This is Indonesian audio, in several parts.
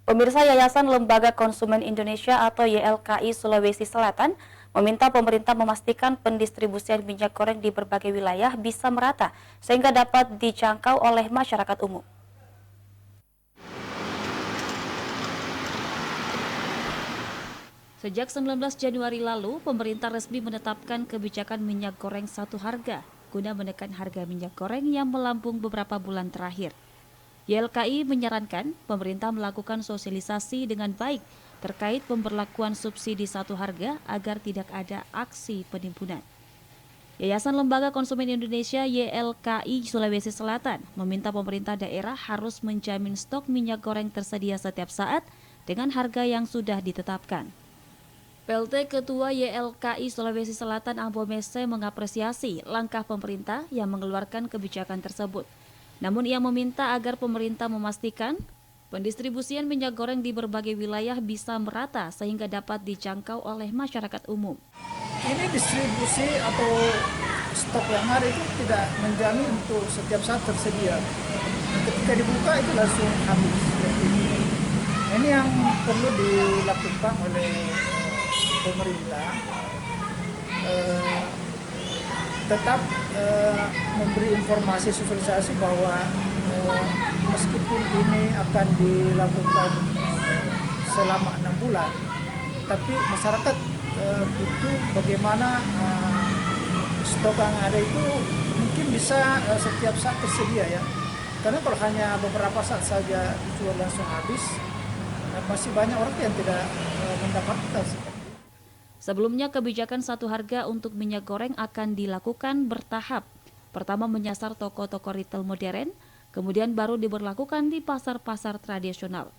Pemirsa, Yayasan Lembaga Konsumen Indonesia atau YLKI Sulawesi Selatan meminta pemerintah memastikan pendistribusian minyak goreng di berbagai wilayah bisa merata sehingga dapat dijangkau oleh masyarakat umum. Sejak 19 Januari lalu, pemerintah resmi menetapkan kebijakan minyak goreng satu harga guna menekan harga minyak goreng yang melambung beberapa bulan terakhir. YLKI menyarankan pemerintah melakukan sosialisasi dengan baik terkait pemberlakuan subsidi satu harga agar tidak ada aksi penimbunan. Yayasan Lembaga Konsumen Indonesia YLKI Sulawesi Selatan meminta pemerintah daerah harus menjamin stok minyak goreng tersedia setiap saat dengan harga yang sudah ditetapkan. PLT Ketua YLKI Sulawesi Selatan Ambo Mese mengapresiasi langkah pemerintah yang mengeluarkan kebijakan tersebut. Namun ia meminta agar pemerintah memastikan pendistribusian minyak goreng di berbagai wilayah bisa merata sehingga dapat dijangkau oleh masyarakat umum. Ini distribusi atau stok yang ada itu tidak menjamin untuk setiap saat tersedia. Ketika dibuka itu langsung habis. Ini yang perlu dilakukan oleh pemerintah. Tetap memberi informasi sosialisasi bahwa meskipun ini akan dilakukan selama 6 bulan, tapi masyarakat butuh bagaimana stok yang ada itu mungkin bisa setiap saat tersedia ya. Karena kalau hanya beberapa saat saja dijual langsung habis, masih banyak orang yang tidak mendapatkan. Sebelumnya, kebijakan satu harga untuk minyak goreng akan dilakukan bertahap. Pertama menyasar toko-toko retail modern, kemudian baru diberlakukan di pasar-pasar tradisional.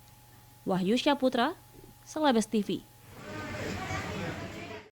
Wahyu Syaputra, Selabes TV.